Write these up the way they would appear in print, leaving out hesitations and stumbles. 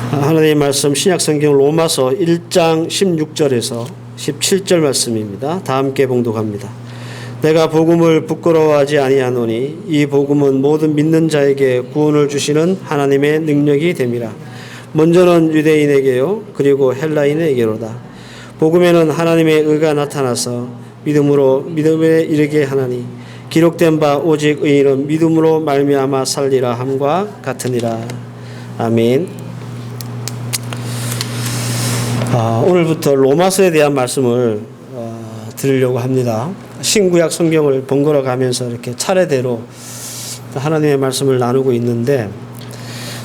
하나님의 말씀 신약성경 로마서 1장 16절에서 17절 말씀입니다. 다 함께 봉독합니다. 내가 복음을 부끄러워하지 아니하노니 이 복음은 모든 믿는 자에게 구원을 주시는 하나님의 능력이 됨이라. 먼저는 유대인에게요 그리고 헬라인에게로다. 복음에는 하나님의 의가 나타나서 믿음으로 믿음에 이르게 하나니 기록된 바 오직 의인은 믿음으로 말미암아 살리라 함과 같으니라. 아멘. 오늘부터 로마서에 대한 말씀을 드리려고 합니다. 신구약 성경을 번갈아 가면서 이렇게 차례대로 하나님의 말씀을 나누고 있는데,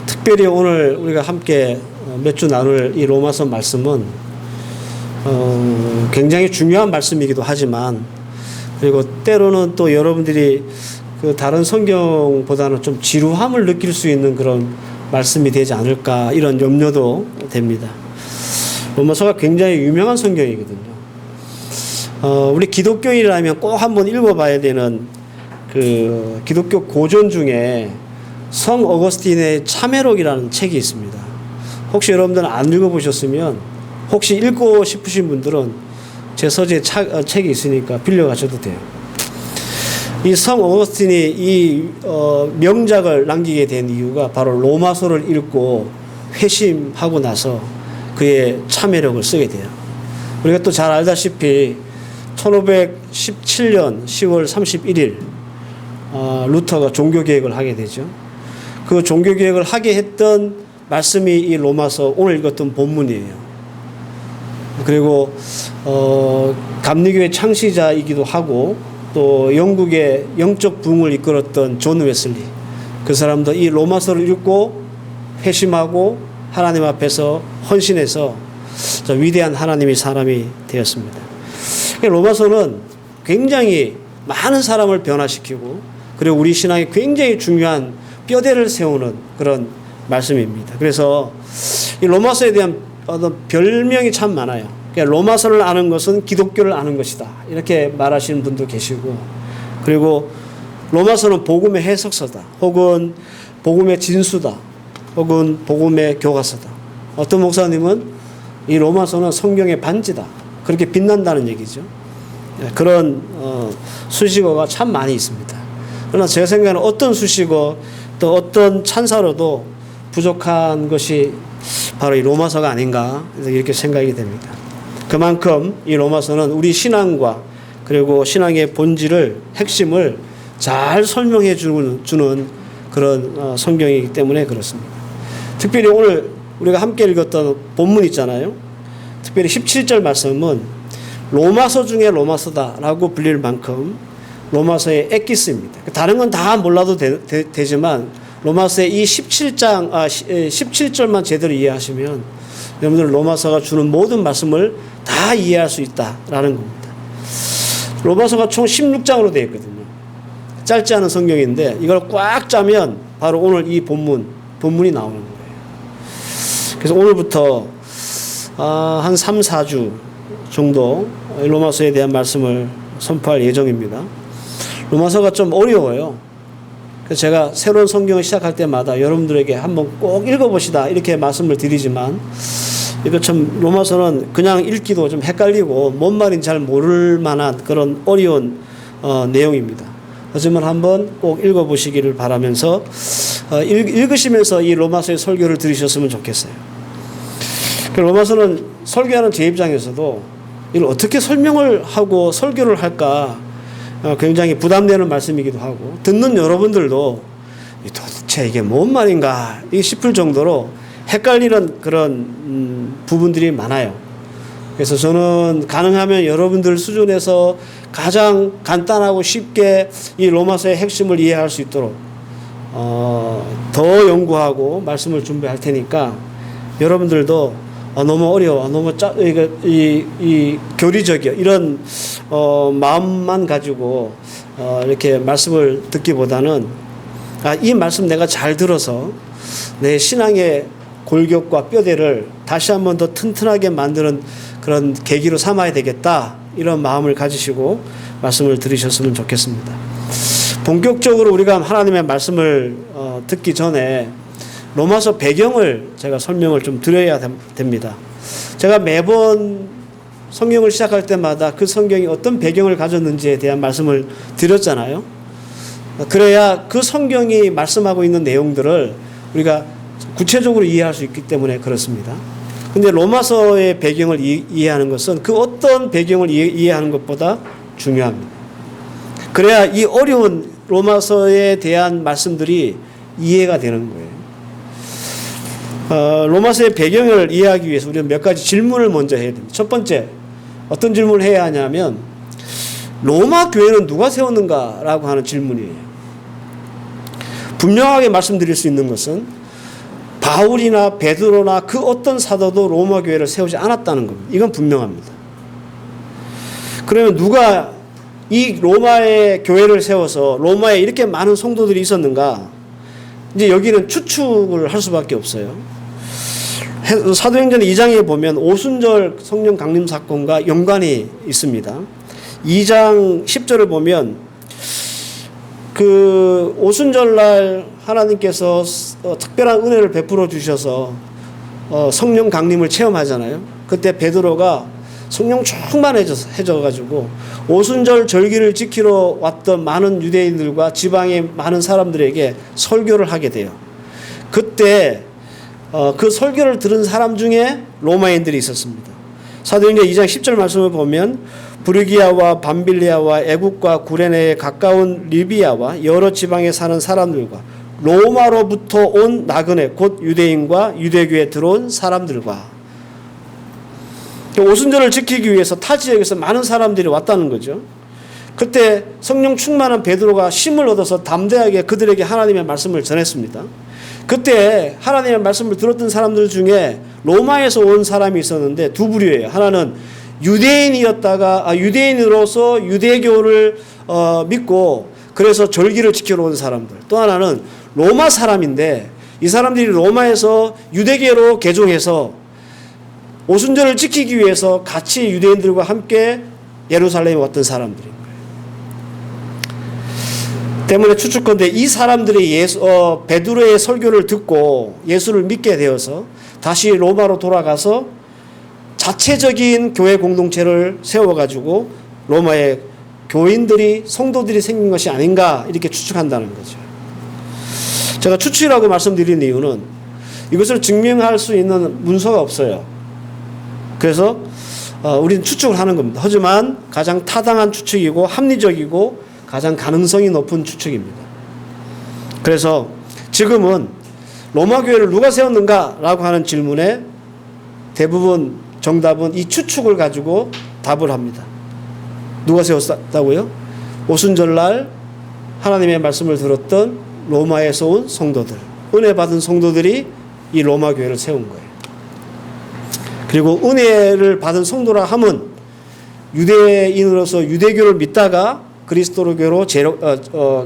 특별히 오늘 우리가 함께 몇 주 나눌 이 로마서 말씀은 굉장히 중요한 말씀이기도 하지만, 그리고 때로는 또 여러분들이 그 다른 성경보다는 좀 지루함을 느낄 수 있는 그런 말씀이 되지 않을까, 이런 염려도 됩니다. 로마서가 굉장히 유명한 성경이거든요. 우리 기독교인이라면 꼭 한번 읽어봐야 되는 그 기독교 고전 중에 성 어거스틴의 참회록이라는 책이 있습니다. 혹시 여러분들은 안 읽어보셨으면, 혹시 읽고 싶으신 분들은 제 서재 책이 있으니까 빌려가셔도 돼요. 이 성 어거스틴이 이 명작을 남기게 된 이유가 바로 로마서를 읽고 회심하고 나서 그의 참회록을 쓰게 돼요. 우리가 또 잘 알다시피 1517년 10월 31일 루터가 종교개혁을 하게 되죠. 그 종교개혁을 하게 했던 말씀이 이 로마서 오늘 읽었던 본문이에요. 그리고 감리교의 창시자이기도 하고 또 영국의 영적 부흥을 이끌었던 존 웨슬리, 그 사람도 이 로마서를 읽고 회심하고 하나님 앞에서 헌신해서 위대한 하나님의 사람이 되었습니다. 로마서는 굉장히 많은 사람을 변화시키고, 그리고 우리 신앙에 굉장히 중요한 뼈대를 세우는 그런 말씀입니다. 그래서 이 로마서에 대한 어떤 별명이 참 많아요. 로마서를 아는 것은 기독교를 아는 것이다, 이렇게 말하시는 분도 계시고, 그리고 로마서는 복음의 해석서다, 혹은 복음의 진수다, 혹은 복음의 교과서다. 어떤 목사님은 이 로마서는 성경의 반지다, 그렇게 빛난다는 얘기죠. 그런 수식어가 참 많이 있습니다. 그러나 제 생각에는 어떤 수식어 또 어떤 찬사로도 부족한 것이 바로 이 로마서가 아닌가, 이렇게 생각이 됩니다. 그만큼 이 로마서는 우리 신앙과 그리고 신앙의 본질을, 핵심을 잘 설명해 주는 그런 성경이기 때문에 그렇습니다. 특별히 오늘 우리가 함께 읽었던 본문 있잖아요. 특별히 17절 말씀은 로마서 중에 로마서다라고 불릴 만큼 로마서의 엑기스입니다. 다른 건 다 몰라도 되지만 로마서의 이 17절만 제대로 이해하시면 여러분들 로마서가 주는 모든 말씀을 다 이해할 수 있다라는 겁니다. 로마서가 총 16장으로 되어 있거든요. 짧지 않은 성경인데 이걸 꽉 짜면 바로 오늘 이 본문이 나오는 거예요. 그래서 오늘부터 한 3, 4주 정도 로마서에 대한 말씀을 선포할 예정입니다. 로마서가 좀 어려워요. 그래서 제가 새로운 성경을 시작할 때마다 여러분들에게 한번 꼭 읽어보시다, 이렇게 말씀을 드리지만, 이거 참 로마서는 그냥 읽기도 좀 헷갈리고 뭔 말인지 잘 모를 만한 그런 어려운 내용입니다. 하지만 한번 꼭 읽어보시기를 바라면서 읽으시면서 이 로마서의 설교를 들으셨으면 좋겠어요. 로마서는 설교하는 제 입장에서도 이걸 어떻게 설명을 하고 설교를 할까 굉장히 부담되는 말씀이기도 하고, 듣는 여러분들도 도대체 이게 뭔 말인가 싶을 정도로 헷갈리는 그런 부분들이 많아요. 그래서 저는 가능하면 여러분들 수준에서 가장 간단하고 쉽게 이 로마서의 핵심을 이해할 수 있도록 더 연구하고 말씀을 준비할 테니까, 여러분들도 너무 어려워, 너무 이 교리적이야, 이런 마음만 가지고 이렇게 말씀을 듣기보다는 이 말씀 내가 잘 들어서 내 신앙의 골격과 뼈대를 다시 한번 더 튼튼하게 만드는 그런 계기로 삼아야 되겠다, 이런 마음을 가지시고 말씀을 들으셨으면 좋겠습니다. 본격적으로 우리가 하나님의 말씀을 듣기 전에 로마서 배경을 제가 설명을 좀 드려야 됩니다. 제가 매번 성경을 시작할 때마다 그 성경이 어떤 배경을 가졌는지에 대한 말씀을 드렸잖아요. 그래야 그 성경이 말씀하고 있는 내용들을 우리가 구체적으로 이해할 수 있기 때문에 그렇습니다. 근데 로마서의 배경을 이해하는 것은 그 어떤 배경을 이해하는 것보다 중요합니다. 그래야 이 어려운 로마서에 대한 말씀들이 이해가 되는 거예요. 로마서의 배경을 이해하기 위해서 우리는 몇 가지 질문을 먼저 해야 됩니다. 첫 번째, 어떤 질문을 해야 하냐면 로마 교회는 누가 세웠는가라고 하는 질문이에요. 분명하게 말씀드릴 수 있는 것은 바울이나 베드로나 그 어떤 사도도 로마 교회를 세우지 않았다는 겁니다. 이건 분명합니다. 그러면 누가 이 로마의 교회를 세워서 로마에 이렇게 많은 성도들이 있었는가? 이제 여기는 추측을 할 수밖에 없어요. 사도행전 2장에 보면 오순절 성령 강림 사건과 연관이 있습니다. 2장 10절을 보면 그 오순절날 하나님께서 특별한 은혜를 베풀어 주셔서 성령 강림을 체험하잖아요. 그때 베드로가 성령 충만해져가지고 오순절 절기를 지키러 왔던 많은 유대인들과 지방의 많은 사람들에게 설교를 하게 돼요. 그때 그 설교를 들은 사람 중에 로마인들이 있었습니다. 사도행전 2장 10절 말씀을 보면 브르기아와 밤빌리아와 애국과 구레네에 가까운 리비아와 여러 지방에 사는 사람들과 로마로부터 온 나그네 곧 유대인과 유대교에 들어온 사람들과 오순절을 지키기 위해서 타 지역에서 많은 사람들이 왔다는 거죠. 그때 성령 충만한 베드로가 힘을 얻어서 담대하게 그들에게 하나님의 말씀을 전했습니다. 그때 하나님의 말씀을 들었던 사람들 중에 로마에서 온 사람이 있었는데 두 부류예요. 하나는 유대인이었다가 유대인으로서 유대교를 믿고 그래서 절기를 지키러 온 사람들. 또 하나는 로마 사람인데 이 사람들이 로마에서 유대교로 개종해서 오순절을 지키기 위해서 같이 유대인들과 함께 예루살렘에 왔던 사람들인 거예요. 때문에 추측컨대 이 사람들이 베드로의 설교를 듣고 예수를 믿게 되어서 다시 로마로 돌아가서 자체적인 교회 공동체를 세워가지고 로마의 교인들이 성도들이 생긴 것이 아닌가 이렇게 추측한다는 거죠. 제가 추측이라고 말씀드리는 이유는 이것을 증명할 수 있는 문서가 없어요. 그래서 우리는 추측을 하는 겁니다. 하지만 가장 타당한 추측이고 합리적이고 가장 가능성이 높은 추측입니다. 그래서 지금은 로마 교회를 누가 세웠는가라고 하는 질문에 대부분 정답은 이 추측을 가지고 답을 합니다. 누가 세웠다고요? 오순절날 하나님의 말씀을 들었던 로마에서 온 성도들, 은혜 받은 성도들이 이 로마 교회를 세운 거예요. 그리고 은혜를 받은 성도라 함은 유대인으로서 유대교를 믿다가 그리스도교로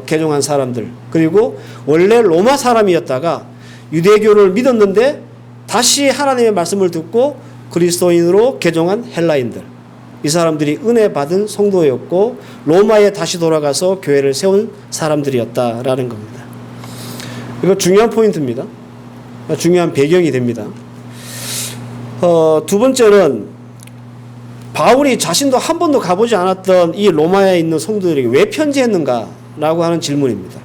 개종한 사람들, 그리고 원래 로마 사람이었다가 유대교를 믿었는데 다시 하나님의 말씀을 듣고 그리스도인으로 개종한 헬라인들, 이 사람들이 은혜 받은 성도였고 로마에 다시 돌아가서 교회를 세운 사람들이었다라는 겁니다. 이거 중요한 포인트입니다. 중요한 배경이 됩니다. 두 번째는 바울이 자신도 한 번도 가보지 않았던 이 로마에 있는 성도들에게 왜 편지했는가라고 하는 질문입니다.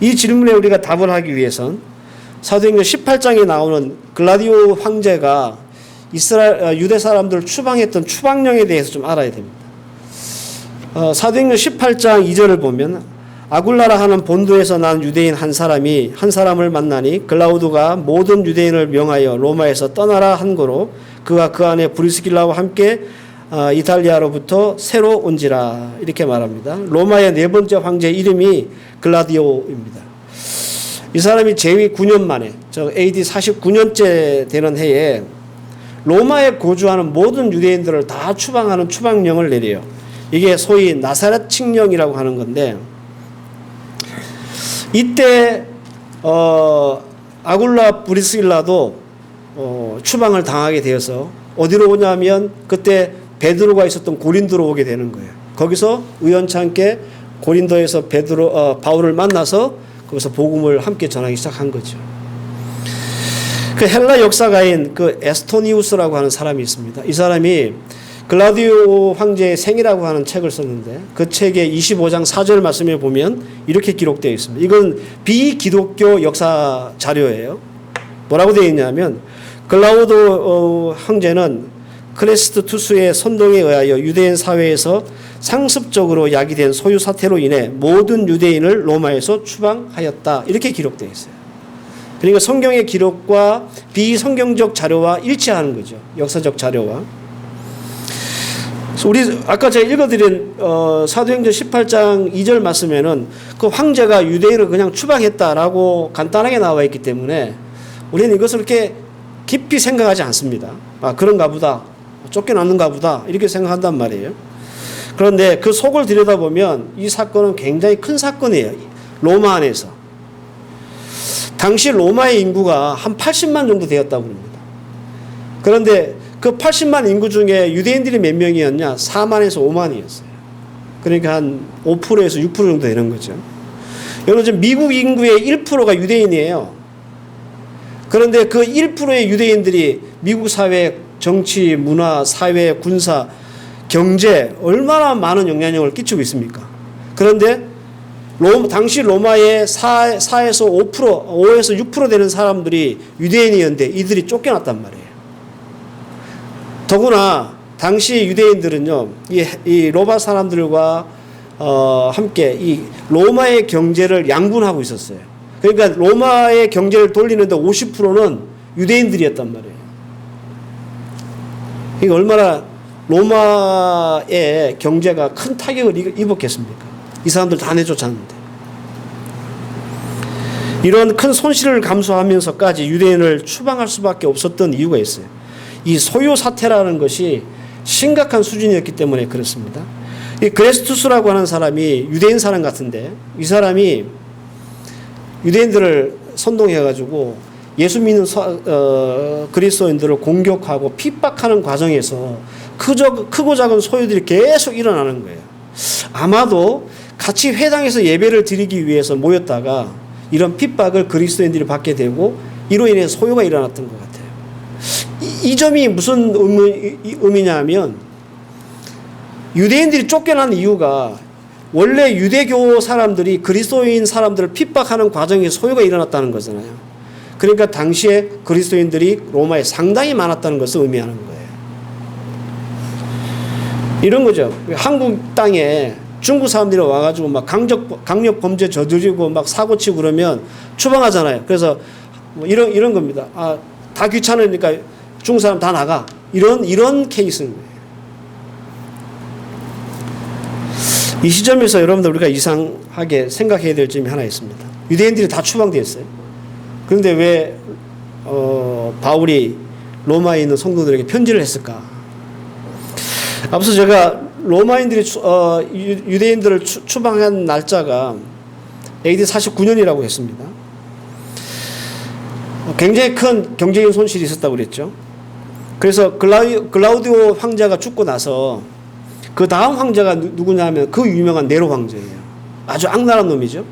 이 질문에 우리가 답을 하기 위해선 사도행전 18장에 나오는 글라디오 황제가 유대 사람들을 추방했던 추방령에 대해서 좀 알아야 됩니다. 사도행전 18장 2절을 보면 아굴라라 하는 본도에서 난 유대인 한 사람이 한 사람을 만나니 글라우드가 모든 유대인을 명하여 로마에서 떠나라 한 거로 그가 그 안에 브리스길라와 함께 이탈리아로부터 새로 온지라 이렇게 말합니다. 로마의 네 번째 황제 이름이 글라디오입니다. 이 사람이 제위 9년 만에 AD 49년째 되는 해에 로마에 거주하는 모든 유대인들을 다 추방하는 추방령을 내려요. 이게 소위 나사렛 칙령이라고 하는 건데 이때 아굴라 브리스길라도 추방을 당하게 되어서 어디로 오냐면 그때 베드로가 있었던 고린도로 오게 되는 거예요. 거기서 우연찮게 고린도에서 바울을 만나서 거기서 복음을 함께 전하기 시작한 거죠. 그 헬라 역사가인 그 에스토니우스라고 하는 사람이 있습니다. 이 사람이 글라우디오 황제의 생이라고 하는 책을 썼는데 그 책의 25장 4절 말씀에 보면 이렇게 기록되어 있습니다. 이건 비기독교 역사 자료예요. 뭐라고 되어 있냐면 글라우디오 황제는 크레스트 투스의 선동에 의하여 유대인 사회에서 상습적으로 야기된 소유 사태로 인해 모든 유대인을 로마에서 추방하였다. 이렇게 기록되어 있어요. 그러니까 성경의 기록과 비성경적 자료와 일치하는 거죠. 역사적 자료와. 우리 아까 제가 읽어드린 사도행전 18장 2절 말씀에는 그 황제가 유대인을 그냥 추방했다라고 간단하게 나와 있기 때문에 우리는 이것을 그렇게 깊이 생각하지 않습니다. 아, 그런가 보다. 쫓겨났는가 보다. 이렇게 생각한단 말이에요. 그런데 그 속을 들여다보면 이 사건은 굉장히 큰 사건이에요. 로마 안에서. 당시 로마의 인구가 한 80만 정도 되었다고 합니다. 그런데 그 80만 인구 중에 유대인들이 몇 명이었냐? 4만에서 5만이었어요. 그러니까 한 5%에서 6% 정도 되는 거죠. 여러분, 지금 미국 인구의 1%가 유대인이에요. 그런데 그 1%의 유대인들이 미국 사회, 정치, 문화, 사회, 군사, 경제 얼마나 많은 영향력을 끼치고 있습니까? 그런데 당시 로마의 4에서 5에서 6% 되는 사람들이 유대인이었는데 이들이 쫓겨났단 말이에요. 더구나 당시 유대인들은요, 이 로마 사람들과 함께 이 로마의 경제를 양분하고 있었어요. 그러니까 로마의 경제를 돌리는데 50%는 유대인들이었단 말이에요. 이게 얼마나 로마의 경제가 큰 타격을 입었겠습니까? 이 사람들 다 내쫓았는데. 이런 큰 손실을 감수하면서까지 유대인을 추방할 수밖에 없었던 이유가 있어요. 이 소요 사태라는 것이 심각한 수준이었기 때문에 그렇습니다. 이 그레스투스라고 하는 사람이 유대인 사람 같은데 이 사람이 유대인들을 선동해가지고 예수 믿는 그리스도인들을 공격하고 핍박하는 과정에서 크고 작은 소요들이 계속 일어나는 거예요. 아마도 같이 회당에서 예배를 드리기 위해서 모였다가 이런 핍박을 그리스도인들이 받게 되고 이로 인해 소요가 일어났던 것 같아요. 이 점이 무슨 의미냐 하면 유대인들이 쫓겨난 이유가 원래 유대교 사람들이 그리스도인 사람들을 핍박하는 과정에서 소요가 일어났다는 거잖아요. 그러니까 당시에 그리스도인들이 로마에 상당히 많았다는 것을 의미하는 거예요. 이런 거죠. 한국 땅에 중국 사람들이 와가지고 막 강력 범죄 저지르고 막 사고치고 그러면 추방하잖아요. 그래서 뭐 이런 겁니다. 아, 다 귀찮으니까 중국 사람 다 나가. 이런 케이스인 거예요. 이 시점에서 여러분들 우리가 이상하게 생각해야 될 점이 하나 있습니다. 유대인들이 다 추방되었어요. 그런데 왜 바울이 로마에 있는 성도들에게 편지를 했을까? 앞서 제가 로마인들이 유대인들을 추방한 날짜가 AD 49년이라고 했습니다. 굉장히 큰 경제적인 손실이 있었다고 그랬죠. 그래서 글라우디오 황제가 죽고 나서 그 다음 황제가 누구냐면 그 유명한 네로 황제예요. 아주 악랄한 놈이죠.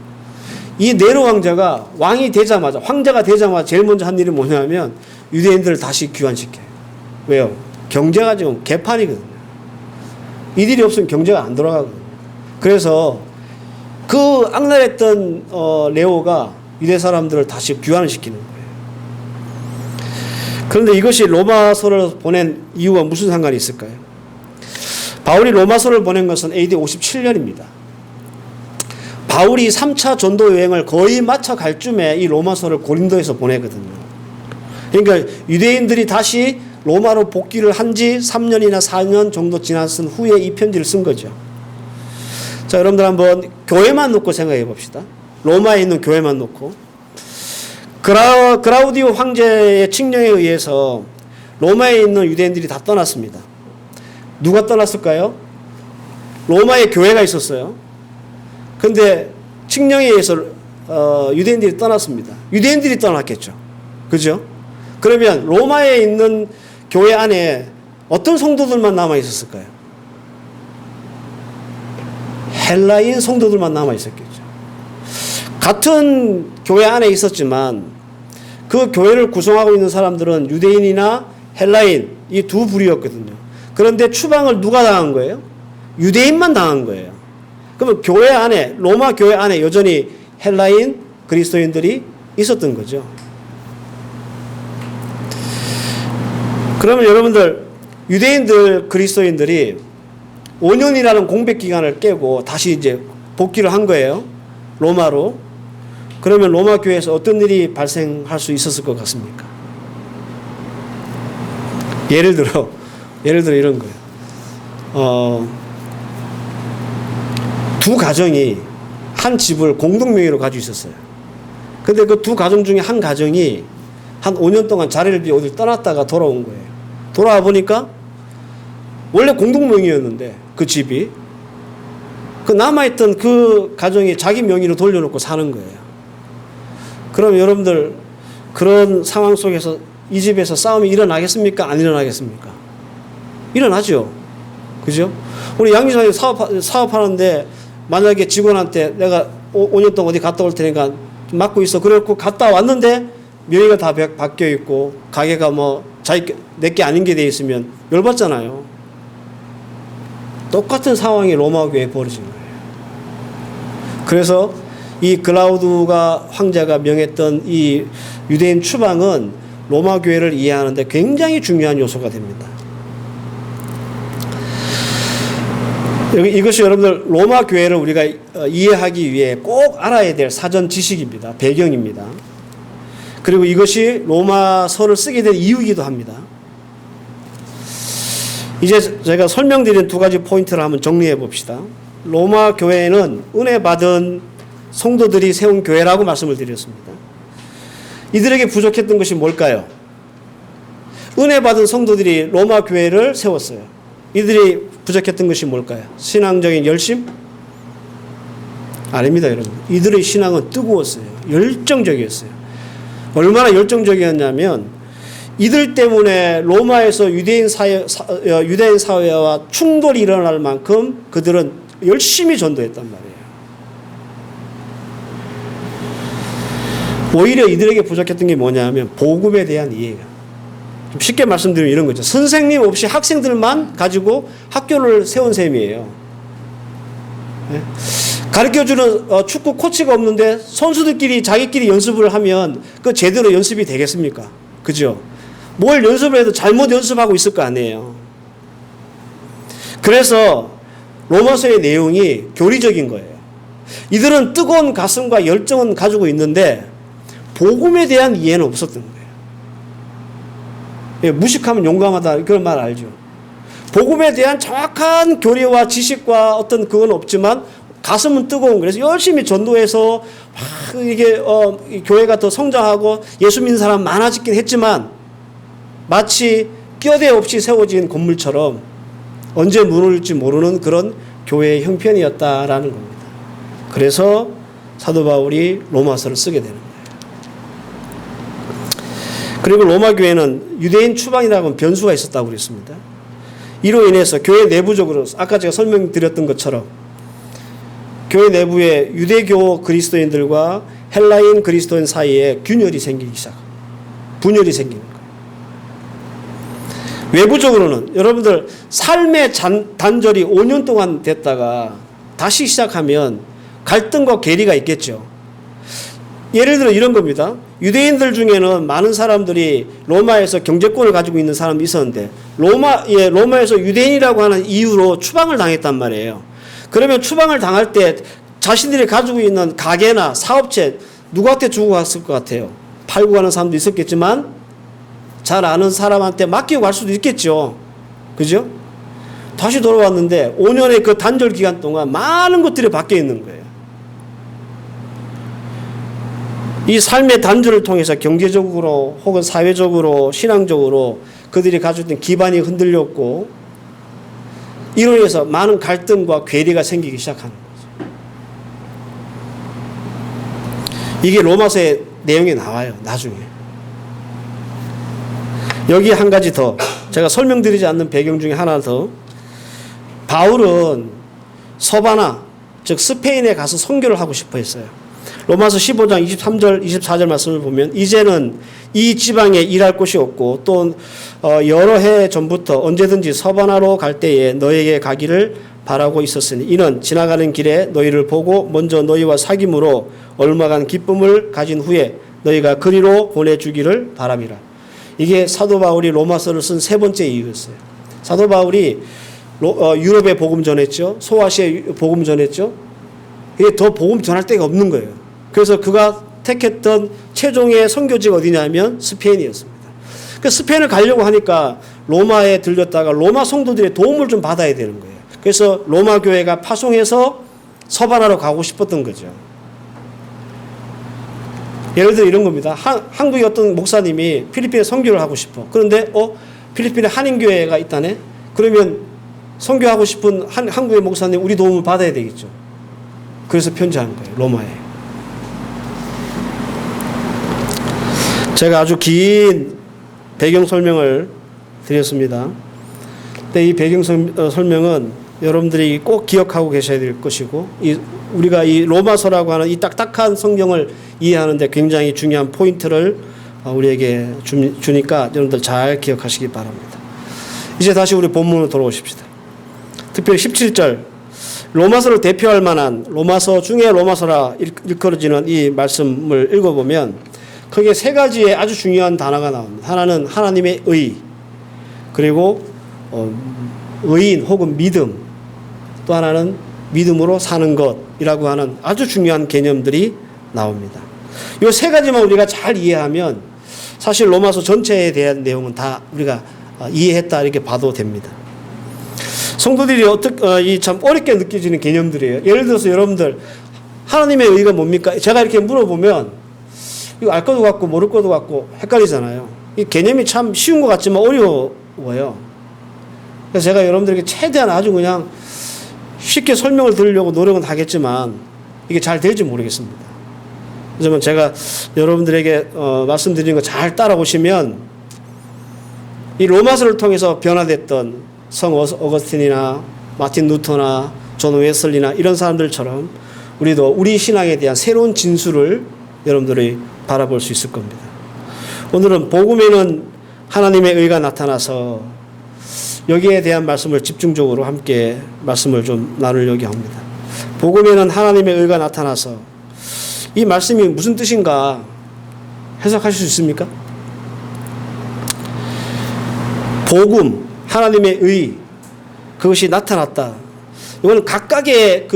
이 네로 황제가 황제가 되자마자 제일 먼저 한 일이 뭐냐면 유대인들을 다시 귀환시켜요. 왜요? 경제가 지금 개판이거든요. 이들이 없으면 경제가 안 돌아가거든요. 그래서 그 악랄했던 네오가 유대 사람들을 다시 귀환을 시키는 거예요. 그런데 이것이 로마서를 보낸 이유와 무슨 상관이 있을까요? 바울이 로마서를 보낸 것은 AD 57년입니다. 바울이 3차 전도 여행을 거의 마쳐갈 쯤에 이 로마서를 고린도에서 보내거든요. 그러니까 유대인들이 다시 로마로 복귀를 한 지 3년이나 4년 정도 지났은 후에 이 편지를 쓴 거죠. 자, 여러분들 한번 교회만 놓고 생각해 봅시다. 로마에 있는 교회만 놓고. 그라우디오 황제의 칙령에 의해서 로마에 있는 유대인들이 다 떠났습니다. 누가 떠났을까요? 로마에 교회가 있었어요. 그런데 칙령에 의해서 유대인들이 떠났습니다. 유대인들이 떠났겠죠. 그죠? 그러면 로마에 있는 교회 안에 어떤 성도들만 남아 있었을까요? 헬라인 성도들만 남아 있었겠죠. 같은 교회 안에 있었지만 그 교회를 구성하고 있는 사람들은 유대인이나 헬라인 이 두 부류였거든요. 그런데 추방을 누가 당한 거예요? 유대인만 당한 거예요. 그러면 교회 안에, 로마 교회 안에 여전히 헬라인 그리스도인들이 있었던 거죠. 그러면 여러분들, 유대인들 그리스도인들이 5년이라는 공백 기간을 깨고 다시 이제 복귀를 한 거예요. 로마로. 그러면 로마 교회에서 어떤 일이 발생할 수 있었을 것 같습니까? 예를 들어 이런 거예요. 두 가정이 한 집을 공동 명의로 가지고 있었어요. 근데 그 두 가정 중에 한 가정이 한 5년 동안 자리를 비워 어딜 떠났다가 돌아온 거예요. 돌아와 보니까 원래 공동 명의였는데 그 집이 그 남아있던 그 가정이 자기 명의로 돌려놓고 사는 거예요. 그럼 여러분들 그런 상황 속에서 이 집에서 싸움이 일어나겠습니까? 안 일어나겠습니까? 일어나죠. 그죠? 우리 양지사님 사업하는데 만약에 직원한테 내가 5년 동안 어디 갔다 올 테니까 맡고 있어. 그래갖고 갔다 왔는데 명의가 다 바뀌어 있고 가게가 뭐 내게 아닌 게 돼 있으면 열받잖아요. 똑같은 상황이 로마 교회에 벌어진 거예요. 그래서 이 글라우드가 황제가 명했던 이 유대인 추방은 로마 교회를 이해하는데 굉장히 중요한 요소가 됩니다. 이것이 여러분들 로마 교회를 우리가 이해하기 위해 꼭 알아야 될 사전 지식입니다. 배경입니다. 그리고 이것이 로마서를 쓰게 된 이유이기도 합니다. 이제 제가 설명드린 두 가지 포인트를 한번 정리해 봅시다. 로마 교회는 은혜 받은 성도들이 세운 교회라고 말씀을 드렸습니다. 이들에게 부족했던 것이 뭘까요? 은혜 받은 성도들이 로마 교회를 세웠어요. 이들이 부족했던 것이 뭘까요? 신앙적인 열심? 아닙니다, 여러분. 이들의 신앙은 뜨거웠어요. 열정적이었어요. 얼마나 열정적이었냐면 이들 때문에 로마에서 유대인 사회와 충돌이 일어날 만큼 그들은 열심히 전도했단 말이에요. 오히려 이들에게 부족했던 게 뭐냐면 복음에 대한 이해가. 좀 쉽게 말씀드리면 이런 거죠. 선생님 없이 학생들만 가지고 학교를 세운 셈이에요. 네? 가르쳐주는 축구 코치가 없는데 선수들끼리 자기끼리 연습을 하면 그 제대로 연습이 되겠습니까? 그죠? 뭘 연습을 해도 잘못 연습하고 있을 거 아니에요. 그래서 로마서의 내용이 교리적인 거예요. 이들은 뜨거운 가슴과 열정은 가지고 있는데 복음에 대한 이해는 없었던 거예요. 예, 무식하면 용감하다 그런 말 알죠. 복음에 대한 정확한 교리와 지식과 어떤 그건 없지만 가슴은 뜨거운. 그래서 열심히 전도해서 이게 교회가 더 성장하고 예수 믿는 사람 많아지긴 했지만 마치 껴대 없이 세워진 건물처럼 언제 무너질지 모르는 그런 교회의 형편이었다라는 겁니다. 그래서 사도 바울이 로마서를 쓰게 되는 거예요. 그리고 로마 교회는 유대인 추방이라고 하는 변수가 있었다고 그랬습니다. 이로 인해서 교회 내부적으로 아까 제가 설명드렸던 것처럼 교회 내부에 유대교 그리스도인들과 헬라인 그리스도인 사이에 분열이 생기는 거예요. 외부적으로는 여러분들 삶의 단절이 5년 동안 됐다가 다시 시작하면 갈등과 괴리가 있겠죠. 예를 들어 이런 겁니다. 유대인들 중에는 많은 사람들이 로마에서 경제권을 가지고 있는 사람이 있었는데 로마에서 유대인이라고 하는 이유로 추방을 당했단 말이에요. 그러면 추방을 당할 때 자신들이 가지고 있는 가게나 사업체 누구한테 주고 갔을 것 같아요? 팔고 가는 사람도 있었겠지만 잘 아는 사람한테 맡기고 갈 수도 있겠죠. 그죠? 다시 돌아왔는데 5년의 그 단절 기간 동안 많은 것들이 바뀌어 있는 거예요. 이 삶의 단절을 통해서 경제적으로 혹은 사회적으로 신앙적으로 그들이 가지고 있는 기반이 흔들렸고 이로 인해서 많은 갈등과 괴리가 생기기 시작하는 거죠. 이게 로마서의 내용에 나와요. 나중에. 여기 한 가지 더 제가 설명드리지 않는 배경 중에 하나 더. 바울은 서바나 즉 스페인에 가서 선교를 하고 싶어 했어요. 로마서 15장 23절 24절 말씀을 보면 이제는 이 지방에 일할 곳이 없고 또 여러 해 전부터 언제든지 서바나로 갈 때에 너에게 가기를 바라고 있었으니 이는 지나가는 길에 너희를 보고 먼저 너희와 사귐으로 얼마간 기쁨을 가진 후에 너희가 그리로 보내주기를 바람이라. 이게 사도 바울이 로마서를 쓴 세 번째 이유였어요. 사도 바울이 유럽에 복음 전했죠. 소아시아에 복음 전했죠. 이게 더 복음 전할 데가 없는 거예요. 그래서 그가 택했던 최종의 선교지가 어디냐면 스페인이었습니다. 그 스페인을 가려고 하니까 로마에 들렸다가 로마 성도들의 도움을 좀 받아야 되는 거예요. 그래서 로마 교회가 파송해서 서바나로 가고 싶었던 거죠. 예를 들어 이런 겁니다. 한국의 어떤 목사님이 필리핀에 선교를 하고 싶어. 그런데 필리핀에 한인교회가 있다네. 그러면 선교하고 싶은 한국의 목사님 우리 도움을 받아야 되겠죠. 그래서 편지한 거예요. 로마에. 제가 아주 긴 배경 설명을 드렸습니다. 근데 이 배경 설명은 여러분들이 꼭 기억하고 계셔야 될 것이고 우리가 이 로마서라고 하는 이 딱딱한 성경을 이해하는데 굉장히 중요한 포인트를 우리에게 주니까 여러분들 잘 기억하시기 바랍니다. 이제 다시 우리 본문으로 돌아오십시다. 특별히 17절 로마서를 대표할 만한 로마서 중에 로마서라 일컬어지는 이 말씀을 읽어보면 거기에 세 가지의 아주 중요한 단어가 나옵니다. 하나는 하나님의 의, 그리고 의인 혹은 믿음, 또 하나는 믿음으로 사는 것이라고 하는 아주 중요한 개념들이 나옵니다. 이 세 가지만 우리가 잘 이해하면 사실 로마서 전체에 대한 내용은 다 우리가 이해했다 이렇게 봐도 됩니다. 성도들이 참 어렵게 느껴지는 개념들이에요. 예를 들어서 여러분들 하나님의 의가 뭡니까? 제가 이렇게 물어보면 이거 알 것도 같고 모를 것도 같고 헷갈리잖아요. 이 개념이 참 쉬운 것 같지만 어려워요. 그래서 제가 여러분들에게 최대한 아주 그냥 쉽게 설명을 드리려고 노력은 하겠지만 이게 잘 될지 모르겠습니다. 하지만 제가 여러분들에게 말씀드리는 거 잘 따라오시면 이 로마서를 통해서 변화됐던 성 어거스틴이나 마틴 루터나 존 웨슬리나 이런 사람들처럼 우리도 우리 신앙에 대한 새로운 진수를 여러분들이 바라볼 수 있을 겁니다. 오늘은 복음에는 하나님의 의가 나타나서 여기에 대한 말씀을 집중적으로 함께 말씀을 좀 나누려고 합니다. 복음에는 하나님의 의가 나타나서 이 말씀이 무슨 뜻인가 해석하실 수 있습니까? 복음, 하나님의 의, 그것이 나타났다. 이거는 각각의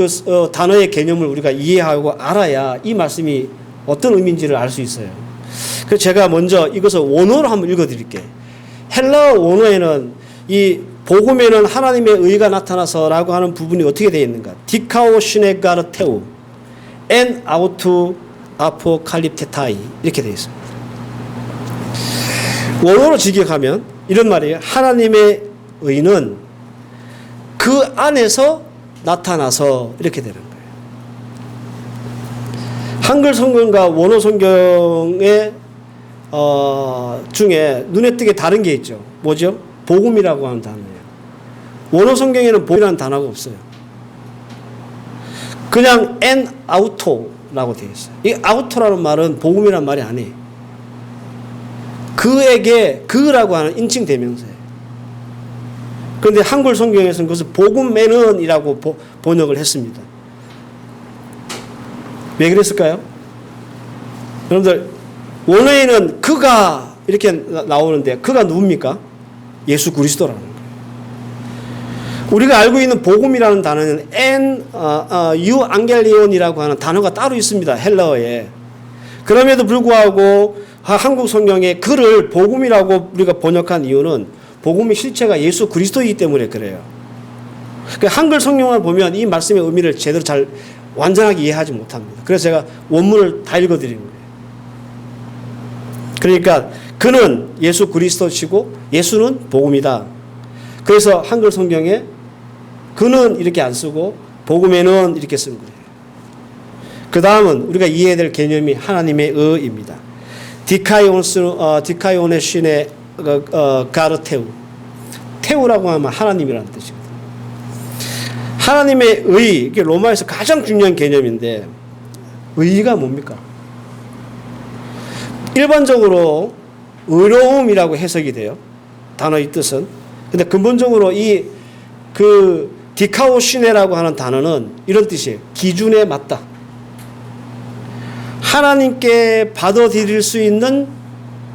단어의 개념을 우리가 이해하고 알아야 이 말씀이 어떤 의미인지를 알 수 있어요. 그래서 제가 먼저 이것을 원어로 한번 읽어드릴게요. 헬라어 원어에는 이 복음에는 하나님의 의가 나타나서라고 하는 부분이 어떻게 되어 있는가? 디카오 시네가르테우 엔 아우투 아포칼립테타이 이렇게 되어 있습니다. 원어로 직역하면 이런 말이에요. 하나님의 의는 그 안에서 나타나서 이렇게 되는 거예요. 한글 성경과 원어 성경의 중에 눈에 띄게 다른 게 있죠. 뭐죠? 복음이라고 하는 단어예요. 원어 성경에는 복음이라는 단어가 없어요. 그냥 엔 아우토라고 되어 있어요. 이 아우토라는 말은 복음이라는 말이 아니에요. 그에게 그라고 하는 인칭 대명사예요. 그런데 한글 성경에서는 그것을 복음에는이라고 번역을 했습니다. 왜 그랬을까요? 여러분들 원어에는 그가 이렇게 나오는데 그가 누굽니까? 예수 그리스도라는 거예요. 우리가 알고 있는 복음이라는 단어는 유앙겔리온이라고 하는 단어가 따로 있습니다. 헬라어에. 그럼에도 불구하고 한국 성경에 그를 복음이라고 우리가 번역한 이유는 복음의 실체가 예수 그리스도이기 때문에 그래요. 한글 성경을 보면 이 말씀의 의미를 제대로 잘 완전하게 이해하지 못합니다. 그래서 제가 원문을 다 읽어드리는 거예요. 그러니까 그는 예수 그리스도시고 예수는 복음이다. 그래서 한글 성경에 그는 이렇게 안 쓰고 복음에는 이렇게 쓴 거예요. 그 다음은 우리가 이해해야 될 개념이 하나님의 의입니다. 디카이온의 신의 가르테우. 테우라고 하면 하나님이라는 뜻입니다. 하나님의 의, 이게 로마에서 가장 중요한 개념인데 의의가 뭡니까? 일반적으로 의로움이라고 해석이 돼요. 단어의 뜻은. 근데 근본적으로 디카오시네라고 하는 단어는 이런 뜻이에요. 기준에 맞다. 하나님께 받아들일 수 있는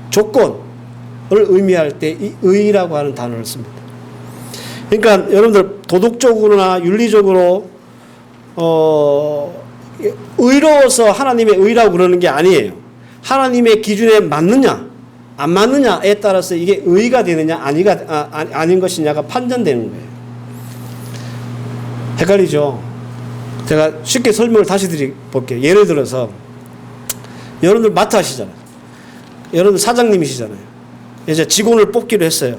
조건을 의미할 때 이 의라고 하는 단어를 씁니다. 그러니까 여러분들 도덕적으로나 윤리적으로 의로워서 하나님의 의라고 그러는 게 아니에요. 하나님의 기준에 맞느냐 안 맞느냐에 따라서 이게 의가 되느냐 아닌 것이냐가 판단되는 거예요. 헷갈리죠? 제가 쉽게 설명을 다시 드려볼게요. 예를 들어서 여러분들 마트 하시잖아요. 여러분들 사장님이시잖아요. 이제 직원을 뽑기로 했어요.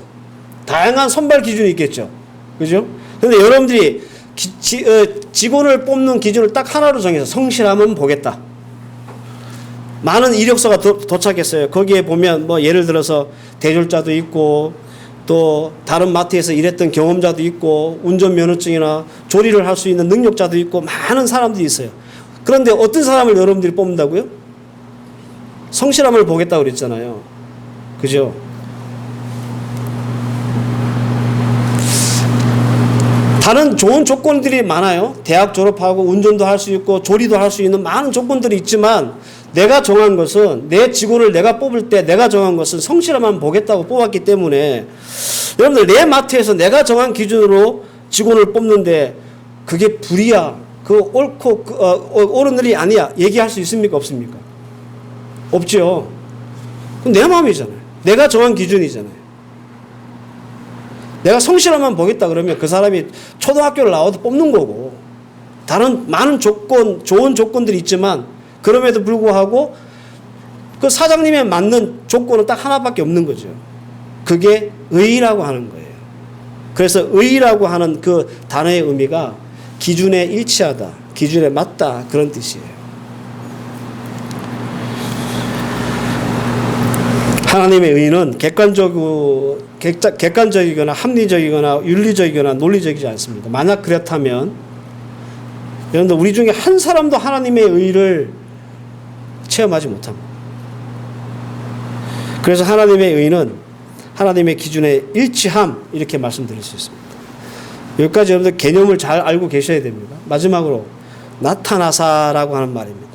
다양한 선발 기준이 있겠죠. 그죠? 그런데 여러분들이 직원을 뽑는 기준을 딱 하나로 정해서 성실하면 보겠다. 많은 이력서가 도착했어요. 거기에 보면 뭐 예를 들어서 대졸자도 있고 또 다른 마트에서 일했던 경험자도 있고 운전면허증이나 조리를 할 수 있는 능력자도 있고 많은 사람들이 있어요. 그런데 어떤 사람을 여러분들이 뽑는다고요? 성실함을 보겠다고 그랬잖아요. 그죠? 다른 좋은 조건들이 많아요. 대학 졸업하고 운전도 할 수 있고 조리도 할 수 있는 많은 조건들이 있지만 내가 정한 것은 내 직원을 내가 뽑을 때 내가 정한 것은 성실함만 보겠다고 뽑았기 때문에 여러분들 내 마트에서 내가 정한 기준으로 직원을 뽑는데 그게 불이야. 그 옳고 옳은 일이 아니야. 얘기할 수 있습니까? 없습니까? 없죠. 그건 내 마음이잖아요. 내가 정한 기준이잖아요. 내가 성실함만 보겠다 그러면 그 사람이 초등학교를 나와도 뽑는 거고 다른 많은 조건, 좋은 조건들이 있지만 그럼에도 불구하고 그 사장님에 맞는 조건은 딱 하나밖에 없는 거죠. 그게 의의라고 하는 거예요. 그래서 의의라고 하는 그 단어의 의미가 기준에 일치하다, 기준에 맞다 그런 뜻이에요. 하나님의 의의는 객관적이거나 합리적이거나 윤리적이거나 논리적이지 않습니다. 만약 그렇다면 여러분들 우리 중에 한 사람도 하나님의 의의를 체험하지 못합니다. 그래서 하나님의 의의는 하나님의 기준에 일치함 이렇게 말씀드릴 수 있습니다. 여기까지 여러분들 개념을 잘 알고 계셔야 됩니다. 마지막으로 나타나사라고 하는 말입니다.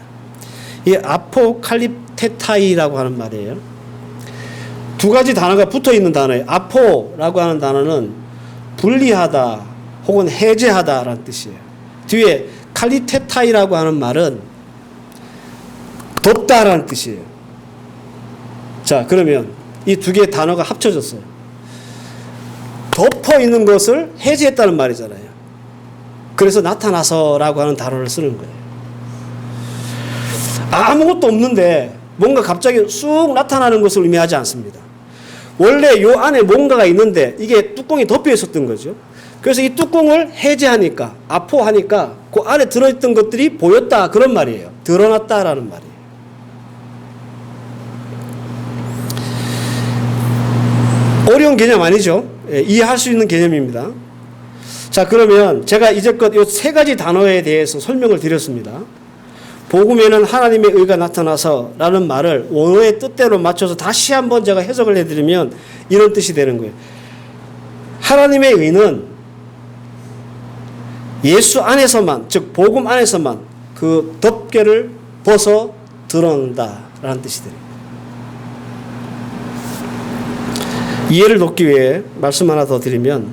이 아포칼립테타이라고 하는 말이에요. 두 가지 단어가 붙어 있는 단어예요. 아포라고 하는 단어는 분리하다 혹은 해제하다라는 뜻이에요. 뒤에 칼리테타이라고 하는 말은 덮다라는 뜻이에요. 자, 그러면 이 두 개의 단어가 합쳐졌어요. 덮어 있는 것을 해제했다는 말이잖아요. 그래서 나타나서라고 하는 단어를 쓰는 거예요. 아무것도 없는데 뭔가 갑자기 쑥 나타나는 것을 의미하지 않습니다. 원래 요 안에 뭔가가 있는데 이게 뚜껑이 덮여 있었던 거죠. 그래서 이 뚜껑을 해제하니까 아포하니까 그 안에 들어있던 것들이 보였다 그런 말이에요. 드러났다라는 말이에요. 어려운 개념 아니죠? 예, 이해할 수 있는 개념입니다. 자, 그러면 제가 이제껏 이 세 가지 단어에 대해서 설명을 드렸습니다. 복음에는 하나님의 의가 나타나서 라는 말을 원어의 뜻대로 맞춰서 다시 한번 제가 해석을 해드리면 이런 뜻이 되는 거예요. 하나님의 의는 예수 안에서만, 즉 복음 안에서만 그 덮개를 벗어 드러난다라는 뜻이 됩니다. 이해를 돕기 위해 말씀 하나 더 드리면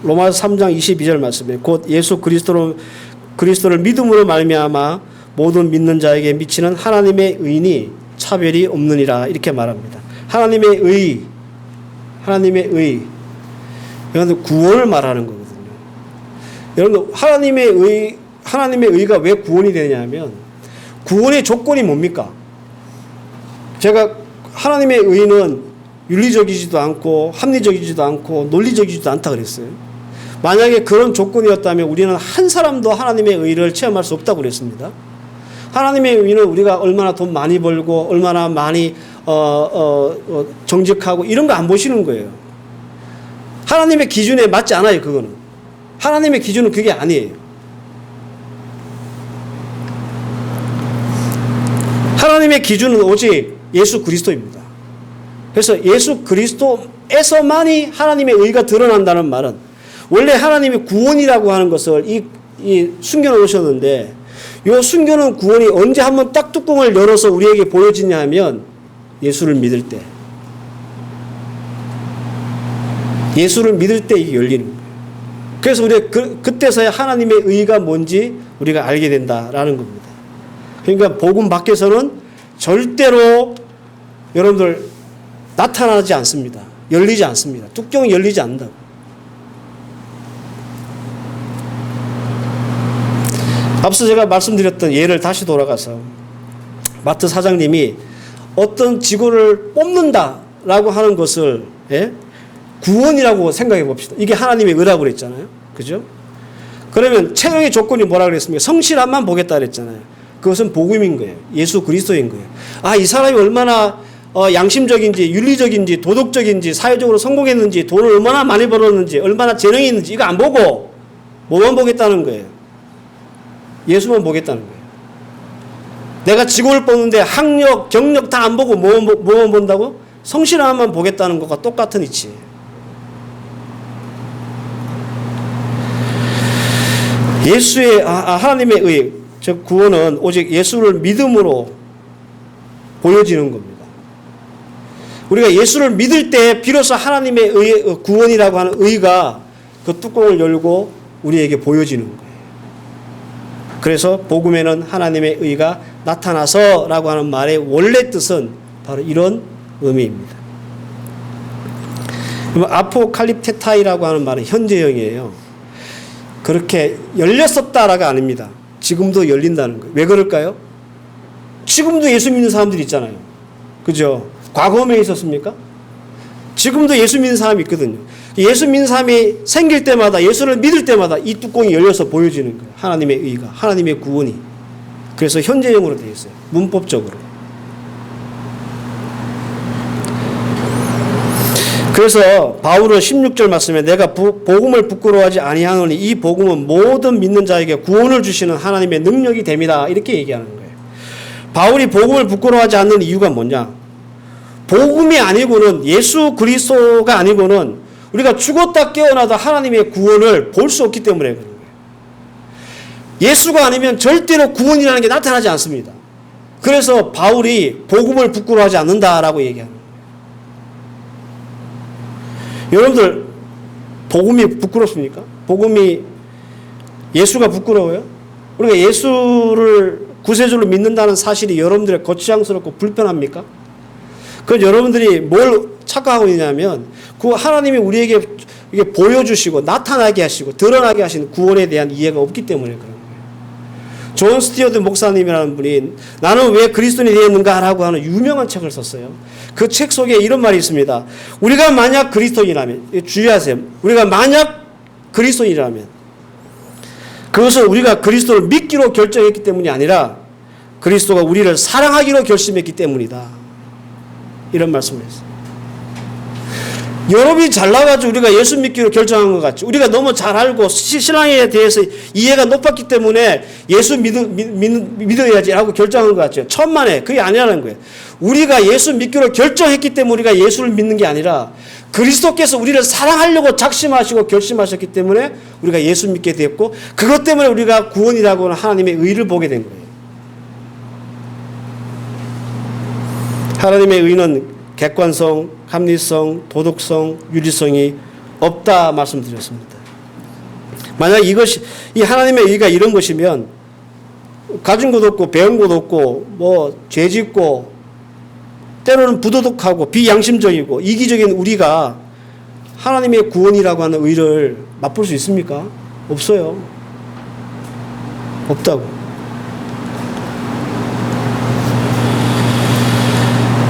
로마서 3장 22절 말씀에 곧 예수 그리스도를 믿음으로 말미암아 모든 믿는 자에게 미치는 하나님의 의인이 차별이 없느니라 이렇게 말합니다. 하나님의 의, 이건 구원을 말하는 거거든요. 여러분, 하나님의 의가 왜 구원이 되냐면 구원의 조건이 뭡니까? 제가 하나님의 의는 윤리적이지도 않고 합리적이지도 않고 논리적이지도 않다 그랬어요. 만약에 그런 조건이었다면 우리는 한 사람도 하나님의 의를 체험할 수 없다고 그랬습니다. 하나님의 의는 우리가 얼마나 돈 많이 벌고 얼마나 많이 정직하고 이런 거 안 보시는 거예요. 하나님의 기준에 맞지 않아요. 그거는 하나님의 기준은 그게 아니에요. 하나님의 기준은 오직 예수 그리스도입니다. 그래서 예수 그리스도에서만이 하나님의 의가 드러난다는 말은 원래 하나님의 구원이라고 하는 것을 이 숨겨놓으셨는데 이 숨겨놓은 구원이 언제 한번 딱 뚜껑을 열어서 우리에게 보여지냐 하면 예수를 믿을 때. 예수를 믿을 때 이게 열리는 거예요. 그래서 우리가 그때서야 하나님의 의가 뭔지 우리가 알게 된다라는 겁니다. 그러니까 복음 밖에서는 절대로 여러분들 나타나지 않습니다. 열리지 않습니다. 뚜껑이 열리지 않는다고. 앞서 제가 말씀드렸던 예를 다시 돌아가서 마트 사장님이 어떤 직원을 뽑는다라고 하는 것을 구원이라고 생각해 봅시다. 이게 하나님의 의라고 그랬잖아요. 그죠? 그러면 채용의 조건이 뭐라 그랬습니까? 성실함만 보겠다 그랬잖아요. 그것은 복음인 거예요. 예수 그리스도인 거예요. 아, 이 사람이 얼마나 양심적인지 윤리적인지 도덕적인지 사회적으로 성공했는지 돈을 얼마나 많이 벌었는지 얼마나 재능이 있는지 이거 안 보고 뭐만 보겠다는 거예요. 예수만 보겠다는 거예요. 내가 직원을 뽑는데 학력, 경력 다 안 보고 뭐만 본다고? 성실함만 보겠다는 것과 똑같은 이치예요. 예수의 하나님의 의, 즉 구원은 오직 예수를 믿음으로 보여지는 겁니다. 우리가 예수를 믿을 때 비로소 하나님의 의, 구원이라고 하는 의가 그 뚜껑을 열고 우리에게 보여지는 거예요. 그래서 복음에는 하나님의 의가 나타나서라고 하는 말의 원래 뜻은 바로 이런 의미입니다. 아포칼립테타이라고 하는 말은 현재형이에요. 그렇게 열렸었다라가 아닙니다. 지금도 열린다는 거예요. 왜 그럴까요? 지금도 예수 믿는 사람들이 있잖아요. 그죠? 과거에 있었습니까? 지금도 예수 믿는 사람이 있거든요. 예수 믿는 사람이 생길 때마다 예수를 믿을 때마다 이 뚜껑이 열려서 보여지는 거예요. 하나님의 의가, 하나님의 구원이. 그래서 현재형으로 되어 있어요. 문법적으로. 그래서 바울은 16절 말씀에 내가 복음을 부끄러워하지 아니하노니 이 복음은 모든 믿는 자에게 구원을 주시는 하나님의 능력이 됨이다. 이렇게 얘기하는 거예요. 바울이 복음을 부끄러워하지 않는 이유가 뭐냐? 복음이 아니고는 예수 그리스도가 아니고는 우리가 죽었다 깨어나도 하나님의 구원을 볼 수 없기 때문에 그런 거예요. 예수가 아니면 절대로 구원이라는 게 나타나지 않습니다. 그래서 바울이 복음을 부끄러워하지 않는다라고 얘기하는 거예요. 여러분들 복음이 부끄럽습니까? 복음이 예수가 부끄러워요? 우리가 예수를 구세주로 믿는다는 사실이 여러분들의 거추장스럽고 불편합니까? 그건 여러분들이 뭘 착각하고 있냐면 그 하나님이 우리에게 이게 보여주시고 나타나게 하시고 드러나게 하시는 구원에 대한 이해가 없기 때문에 그런 거예요. 존 스튜어트 목사님이라는 분이 나는 왜 그리스도인이 되었는가라고 하는 유명한 책을 썼어요. 그 책 속에 이런 말이 있습니다. 우리가 만약 그리스도인이라면, 주의하세요. 우리가 만약 그리스도인이라면 그것은 우리가 그리스도를 믿기로 결정했기 때문이 아니라 그리스도가 우리를 사랑하기로 결심했기 때문이다. 이런 말씀을 했어요. 여러분이 잘나가지고 우리가 예수 믿기로 결정한 것 같죠. 우리가 너무 잘 알고 신앙에 대해서 이해가 높았기 때문에 예수 믿어야지 라고 결정한 것 같죠. 천만에 그게 아니라는 거예요. 우리가 예수 믿기로 결정했기 때문에 우리가 예수를 믿는 게 아니라 그리스도께서 우리를 사랑하려고 작심하시고 결심하셨기 때문에 우리가 예수 믿게 되었고 그것 때문에 우리가 구원이라고 하는 하나님의 의를 보게 된 거예요. 하나님의 의는 객관성, 합리성, 도덕성, 윤리성이 없다 말씀드렸습니다. 만약 이 하나님의 의가 이런 것이면 가진 것도 없고 배운 것도 없고 뭐 죄짓고 때로는 부도덕하고 비양심적이고 이기적인 우리가 하나님의 구원이라고 하는 의를 맛볼 수 있습니까? 없어요. 없다고.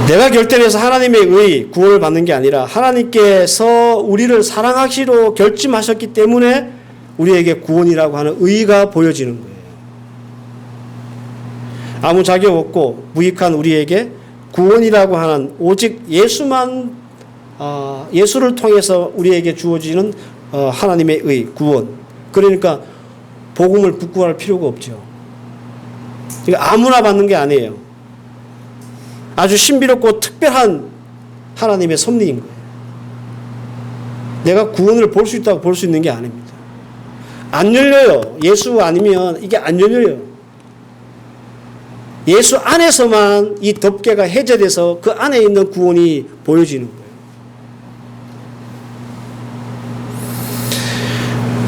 내가 결단해서 하나님의 의 구원을 받는 게 아니라 하나님께서 우리를 사랑하시로 결심하셨기 때문에 우리에게 구원이라고 하는 의가 보여지는 거예요. 아무 자격 없고 무익한 우리에게 구원이라고 하는 오직 예수만 예수를 통해서 우리에게 주어지는 하나님의 의 구원. 그러니까 복음을 부끄러워할 필요가 없죠. 그러니까 아무나 받는 게 아니에요. 아주 신비롭고 특별한 하나님의 섭리인 거예요. 내가 구원을 볼 수 있다고 볼 수 있는 게 아닙니다. 안 열려요. 예수 아니면 이게 안 열려요. 예수 안에서만 이 덮개가 해제돼서 그 안에 있는 구원이 보여지는 거예요.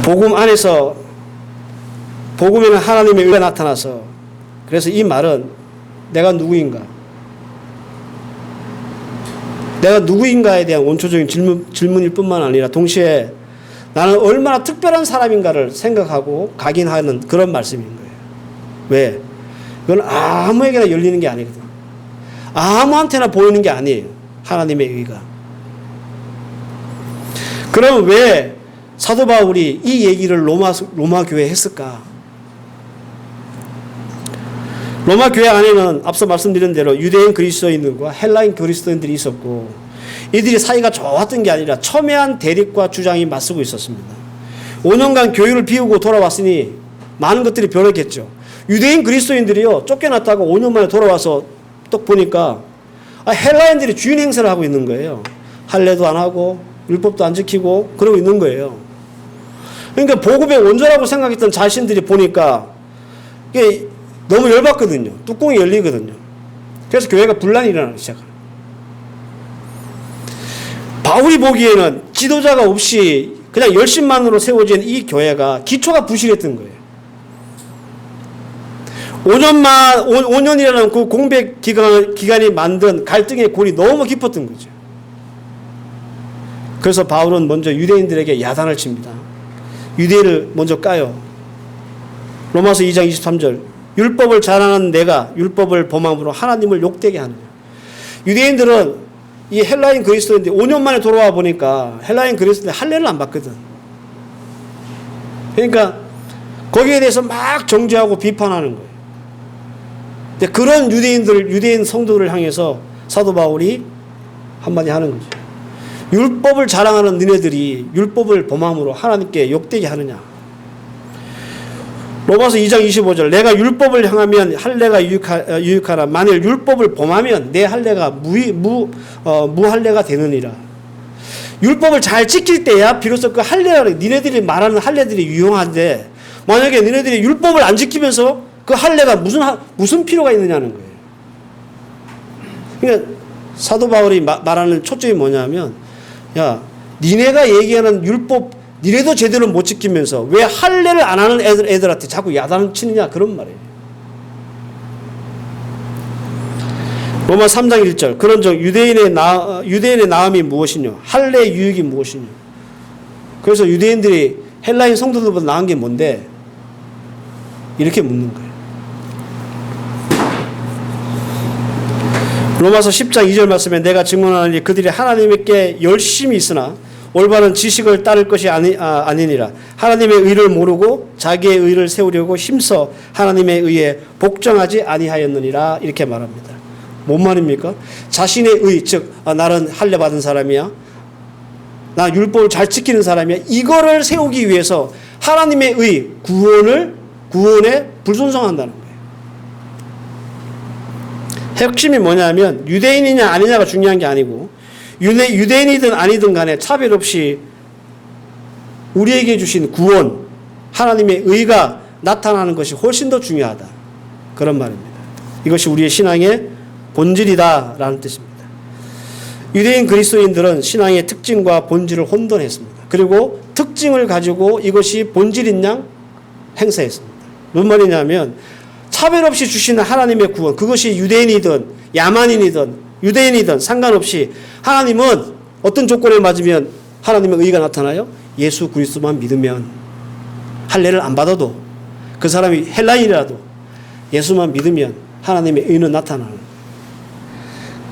복음 안에서, 복음에는 하나님의 의가 나타나서, 그래서 이 말은 내가 누구인가? 내가 누구인가에 대한 원초적인 질문일 뿐만 아니라 동시에 나는 얼마나 특별한 사람인가를 생각하고 각인하는 그런 말씀인 거예요. 왜? 이건 아무에게나 열리는 게 아니거든. 아무한테나 보이는 게 아니에요. 하나님의 의가. 그럼 왜 사도 바울이 이 얘기를 로마 교회에 했을까? 로마 교회 안에는 앞서 말씀드린 대로 유대인 그리스도인들과 헬라인 그리스도인들이 있었고, 이들이 사이가 좋았던 게 아니라 첨예한 대립과 주장이 맞서고 있었습니다. 5년간 교회를 비우고 돌아왔으니 많은 것들이 변했겠죠. 유대인 그리스도인들이요, 쫓겨났다가 5년 만에 돌아와서 또 보니까 헬라인들이 주인 행세를 하고 있는 거예요. 할례도 안 하고 율법도 안 지키고 그러고 있는 거예요. 그러니까 복음의 원조라고 생각했던 자신들이 보니까 이게 너무 열받거든요. 뚜껑이 열리거든요. 그래서 교회가 분란이 일어나기 시작합니다. 바울이 보기에는 지도자가 없이 그냥 열심만으로 세워진 이 교회가 기초가 부실했던 거예요. 5년이라는 그 공백 기간이 만든 갈등의 골이 너무 깊었던 거죠. 그래서 바울은 먼저 유대인들에게 야단을 칩니다. 유대인을 먼저 까요. 로마서 2장 23절. 율법을 자랑하는 내가 율법을 범함으로 하나님을 욕되게 하느냐. 유대인들은 이 헬라인 그리스도인들 5년 만에 돌아와 보니까 헬라인 그리스도인들 할례를 안 받거든. 그러니까 거기에 대해서 막 정죄하고 비판하는 거예요. 근데 그런 유대인 성도들을 향해서 사도 바울이 한마디 하는 거죠. 율법을 자랑하는 너네들이 율법을 범함으로 하나님께 욕되게 하느냐. 로마서 2장 25절. 내가 율법을 향하면 할례가 유익하나 만일 율법을 범하면 내 할례가 무할례가 되느니라. 율법을 잘 지킬 때야 비로소 그 할례가, 니네들이 말하는 할례들이 유용한데, 만약에 니네들이 율법을 안 지키면서 그 할례가 무슨 필요가 있느냐는 거예요. 그러니까 사도 바울이 말하는 초점이 뭐냐면, 야, 니네가 얘기하는 율법 니네도 제대로 못 지키면서 왜 할례를 안 하는 애들한테 자꾸 야단을 치느냐, 그런 말이에요. 로마 3장 1절. 그런즉 유대인의 나음이 무엇이뇨? 할례의 유익이 무엇이뇨? 그래서 유대인들이 헬라인 성도들보다 나은 게 뭔데? 이렇게 묻는 거예요. 로마서 10장 2절 말씀에 내가 증언하노니 그들이 하나님께 열심히 있으나 올바른 지식을 따를 것이 아니니라. 하나님의 의를 모르고 자기의 의를 세우려고 힘써 하나님의 의에 복종하지 아니하였느니라. 이렇게 말합니다. 뭔 말입니까? 자신의 의, 즉 나는 할례 받은 사람이야, 나 율법을 잘 지키는 사람이야, 이거를 세우기 위해서 하나님의 의, 구원에 불순종한다는 거예요. 핵심이 뭐냐면 유대인이냐 아니냐가 중요한 게 아니고, 유대인이든 아니든 간에 차별 없이 우리에게 주신 구원, 하나님의 의가 나타나는 것이 훨씬 더 중요하다, 그런 말입니다. 이것이 우리의 신앙의 본질이다라는 뜻입니다. 유대인 그리스도인들은 신앙의 특징과 본질을 혼돈했습니다. 그리고 특징을 가지고 이것이 본질인 양 행사했습니다. 무슨 말이냐면 차별 없이 주시는 하나님의 구원, 그것이 유대인이든 야만인이든 유대인이든 상관없이 하나님은 어떤 조건을 맞으면 하나님의 의가 나타나요? 예수 그리스도만 믿으면, 할례를 안 받아도, 그 사람이 헬라인이라도 예수만 믿으면 하나님의 의는 나타나는.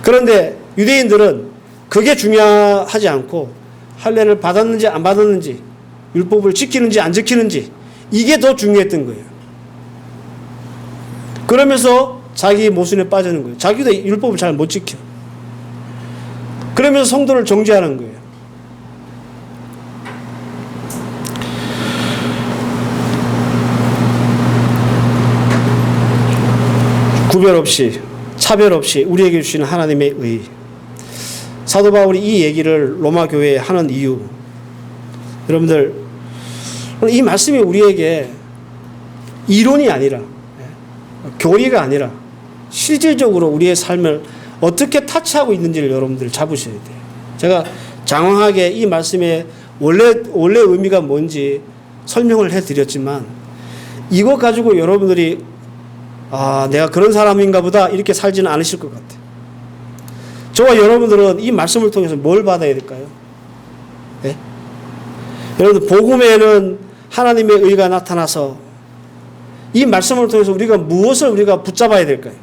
그런데 유대인들은 그게 중요하지 않고 할례를 받았는지 안 받았는지, 율법을 지키는지 안 지키는지, 이게 더 중요했던 거예요. 그러면서 자기 모순에 빠지는 거예요. 자기도 율법을 잘 못 지켜. 그러면서 성도를 정죄하는 거예요. 구별 없이 차별 없이 우리에게 주시는 하나님의 의. 사도 바울이 이 얘기를 로마 교회에 하는 이유, 여러분들 이 말씀이 우리에게 이론이 아니라 교리가 아니라 실질적으로 우리의 삶을 어떻게 타치하고 있는지를 여러분들 잡으셔야 돼요. 제가 장황하게 이 말씀의 원래 의미가 뭔지 설명을 해드렸지만 이것 가지고 여러분들이 내가 그런 사람인가 보다 이렇게 살지는 않으실 것 같아요. 저와 여러분들은 이 말씀을 통해서 뭘 받아야 될까요? 네? 여러분들 복음에는 하나님의 의가 나타나서 이 말씀을 통해서 우리가 무엇을 우리가 붙잡아야 될까요?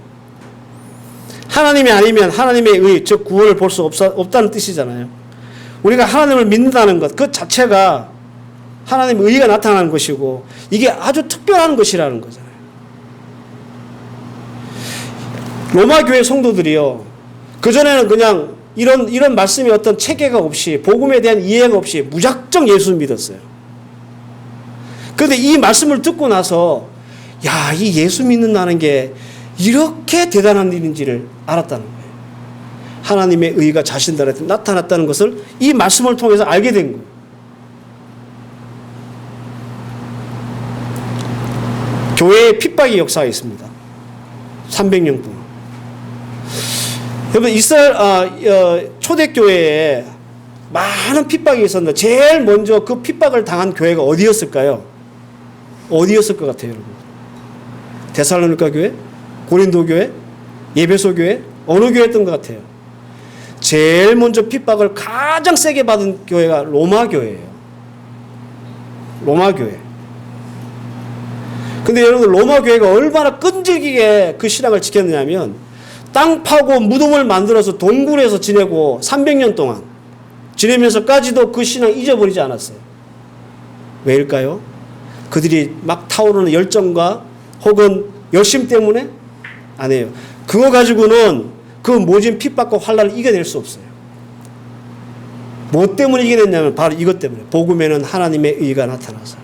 하나님이 아니면 하나님의 의, 즉 구원을 볼 수 없다는 뜻이잖아요. 우리가 하나님을 믿는다는 것, 그 자체가 하나님의 의가 나타나는 것이고 이게 아주 특별한 것이라는 거잖아요. 로마 교회 성도들이요, 그전에는 그냥 이런 말씀이 어떤 체계가 없이 복음에 대한 이해가 없이 무작정 예수 믿었어요. 그런데 이 말씀을 듣고 나서 이 예수 믿는다는 게 이렇게 대단한 일인지를 알았다는 거예요. 하나님의 의가 자신들한테 나타났다는 것을 이 말씀을 통해서 알게 된 거예요. 교회에 핍박의 역사가 있습니다. 300년 동안. 여러분 이스라엘 초대교회에 많은 핍박이 있었는데 제일 먼저 그 핍박을 당한 교회가 어디였을까요? 어디였을 것 같아요, 여러분? 데살로니가 교회? 고린도 교회? 예배소 교회? 어느 교회였던 것 같아요? 제일 먼저 핍박을 가장 세게 받은 교회가 로마 교회예요. 로마 교회. 근데 여러분 로마 교회가 얼마나 끈질기게 그 신앙을 지켰느냐면 땅 파고 무덤을 만들어서 동굴에서 지내고 300년 동안 지내면서까지도 그 신앙 잊어버리지 않았어요. 왜일까요? 그들이 막 타오르는 열정과 혹은 열심 때문에? 아니에요. 그거 가지고는 그 모진 핍박과 환난을 이겨낼 수 없어요. 뭐 때문에 이겨냈냐면 바로 이것 때문에 복음에는 하나님의 의가 나타나서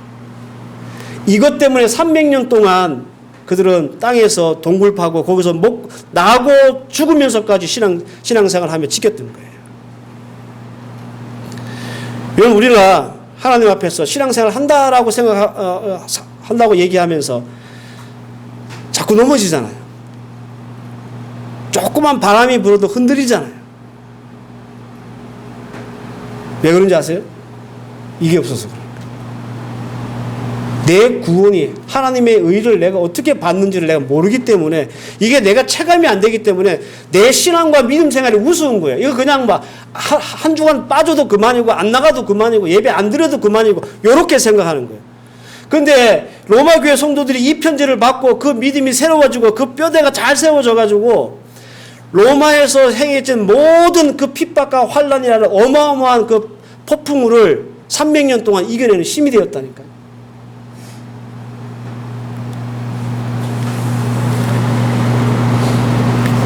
이것 때문에 300년 동안 그들은 땅에서 동굴 파고 거기서 나고 죽으면서까지 신앙생활을 하며 지켰던 거예요. 여러분 우리가 하나님 앞에서 신앙생활을 한다라고 한다고 얘기하면서 자꾸 넘어지잖아요. 조그만 바람이 불어도 흔들리잖아요. 왜 그런지 아세요? 이게 없어서 그래요. 내 구원이 하나님의 의를 내가 어떻게 받는지를 내가 모르기 때문에 이게 내가 체감이 안 되기 때문에 내 신앙과 믿음 생활이 우스운 거예요. 이거 그냥 막 한 주간 빠져도 그만이고 안 나가도 그만이고 예배 안 드려도 그만이고 이렇게 생각하는 거예요. 그런데 로마 교회 성도들이 이 편지를 받고 그 믿음이 새로워지고 그 뼈대가 잘 세워져 가지고 로마에서 행해진 모든 그 핍박과 환난이라는 어마어마한 그 폭풍우를 300년 동안 이겨내는 힘이 되었다니까요.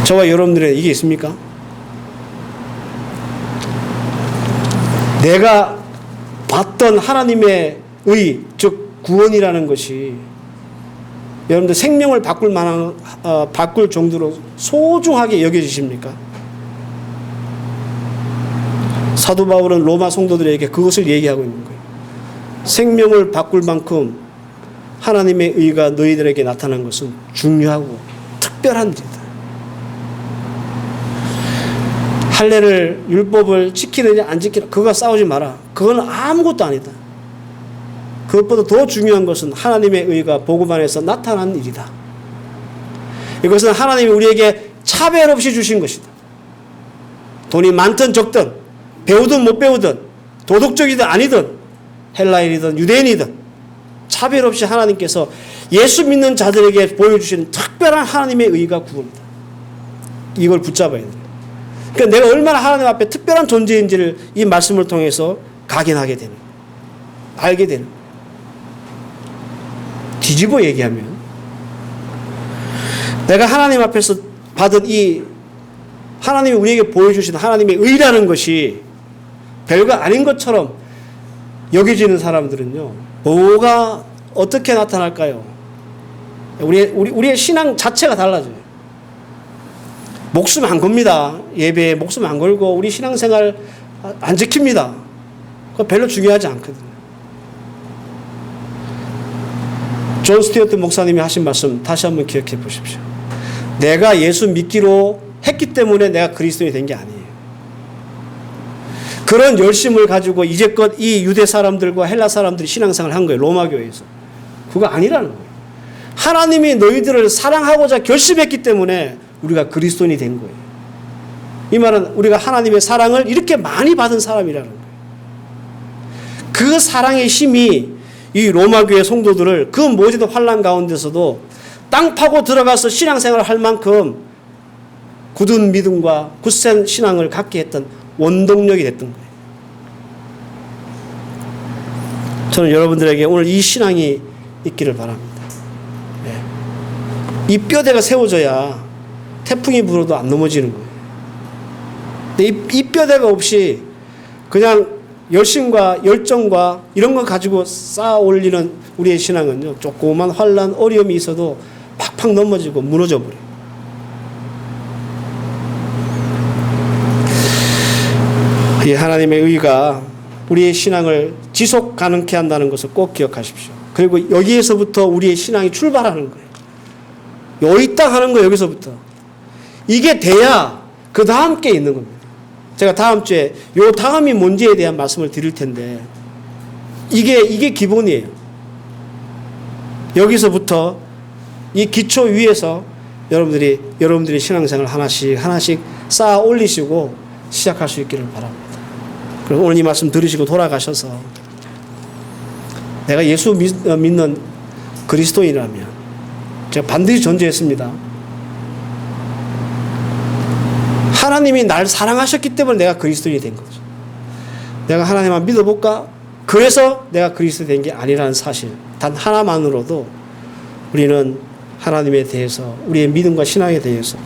저와 여러분들의 이게 있습니까? 내가 봤던 하나님의 의, 즉 구원이라는 것이 여러분들 생명을 바꿀 정도로 소중하게 여겨지십니까? 사도 바울은 로마 성도들에게 그것을 얘기하고 있는 거예요. 생명을 바꿀 만큼 하나님의 의가 너희들에게 나타난 것은 중요하고 특별한 일이다. 할례를 율법을 지키느냐 안 지키느냐 그거 싸우지 마라. 그건 아무것도 아니다. 그것보다 더 중요한 것은 하나님의 의가 복음 안에서 나타난 일이다. 이것은 하나님이 우리에게 차별 없이 주신 것이다. 돈이 많든 적든 배우든 못 배우든 도덕적이든 아니든 헬라인이든 유대인이든 차별 없이 하나님께서 예수 믿는 자들에게 보여주시는 특별한 하나님의 의가 구원이다. 이걸 붙잡아야 돼요. 그러니까 내가 얼마나 하나님 앞에 특별한 존재인지를 이 말씀을 통해서 각인하게 되는 거예요. 알게 되는 거예요. 뒤집어 얘기하면 내가 하나님 앞에서 받은 이 하나님이 우리에게 보여주신 하나님의 의라는 것이 별거 아닌 것처럼 여겨지는 사람들은요, 뭐가 어떻게 나타날까요? 우리의 신앙 자체가 달라져요. 목숨 안 겁니다. 예배에 목숨 안 걸고 우리 신앙생활 안 지킵니다. 그거 별로 중요하지 않거든요. 존 스튜어트 목사님이 하신 말씀 다시 한번 기억해 보십시오. 내가 예수 믿기로 했기 때문에 내가 그리스도인이 된 게 아니에요. 그런 열심을 가지고 이제껏 이 유대 사람들과 헬라 사람들이 신앙생활을 한 거예요. 로마 교회에서. 그거 아니라는 거예요. 하나님이 너희들을 사랑하고자 결심했기 때문에 우리가 그리스도인이 된 거예요. 이 말은 우리가 하나님의 사랑을 이렇게 많이 받은 사람이라는 거예요. 그 사랑의 힘이 이 로마 교회 성도들을 그 모든 환난 가운데서도 땅 파고 들어가서 신앙생활을 할 만큼 굳은 믿음과 굳센 신앙을 갖게 했던 원동력이 됐던 거예요. 저는 여러분들에게 오늘 이 신앙이 있기를 바랍니다. 이 뼈대가 세워져야 태풍이 불어도 안 넘어지는 거예요. 근데 이 뼈대가 없이 그냥 열심과 열정과 이런 거 가지고 쌓아 올리는 우리의 신앙은요, 조그만 환난, 어려움이 있어도 팍팍 넘어지고 무너져 버려요. 이 하나님의 의가 우리의 신앙을 지속 가능케 한다는 것을 꼭 기억하십시오. 그리고 여기에서부터 우리의 신앙이 출발하는 거예요. 여기 있다 하는 거예요. 여기서부터. 이게 돼야 그 다음 게 있는 겁니다. 제가 다음 주에 요 다음이 뭔지에 대한 말씀을 드릴 텐데 이게 기본이에요. 여기서부터 이 기초 위에서 여러분들이 신앙생활을 하나씩 쌓아 올리시고 시작할 수 있기를 바랍니다. 그럼 오늘 이 말씀 들으시고 돌아가셔서 내가 예수 믿는 그리스도인이라면 제가 반드시 전제했습니다. 하나님이 날 사랑하셨기 때문에 내가 그리스도인이 된 거죠. 내가 하나님만 믿어볼까? 그래서 내가 그리스도인이 된 게 아니라는 사실 단 하나만으로도 우리는 하나님에 대해서 우리의 믿음과 신앙에 대해서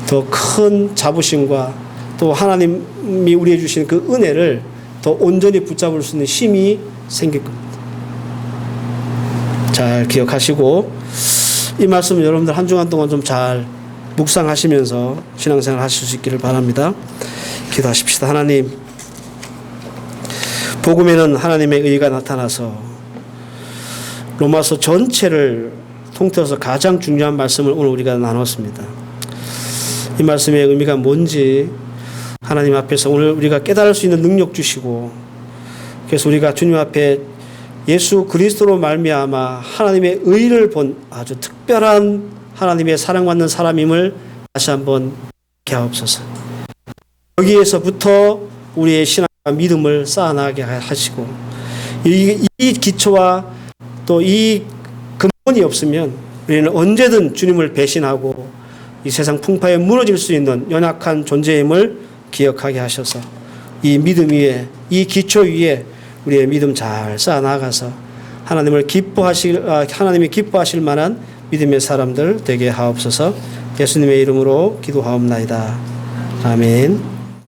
더 큰 자부심과 또 하나님이 우리에게 주신 그 은혜를 더 온전히 붙잡을 수 있는 힘이 생길 겁니다. 잘 기억하시고 이 말씀 여러분들 한 주간 동안 좀 잘 묵상하시면서 신앙생활 하실 수 있기를 바랍니다. 기도하십시다. 하나님, 복음에는 하나님의 의가 나타나서 로마서 전체를 통틀어서 가장 중요한 말씀을 오늘 우리가 나눴습니다. 이 말씀의 의미가 뭔지 하나님 앞에서 오늘 우리가 깨달을 수 있는 능력 주시고, 그래서 우리가 주님 앞에 예수 그리스도로 말미암아 하나님의 의를 본 아주 특별한 하나님의 사랑받는 사람임을 다시 한번 깨하옵소서. 여기에서부터 우리의 신앙과 믿음을 쌓아나가게 하시고, 이 기초와 또 이 근본이 없으면 우리는 언제든 주님을 배신하고 이 세상 풍파에 무너질 수 있는 연약한 존재임을 기억하게 하셔서 이 믿음 위에, 이 기초 위에 우리의 믿음 잘 쌓아나가서 하나님이 기뻐하실 만한 믿음의 사람들 되게 하옵소서. 예수님의 이름으로 기도하옵나이다. 아멘.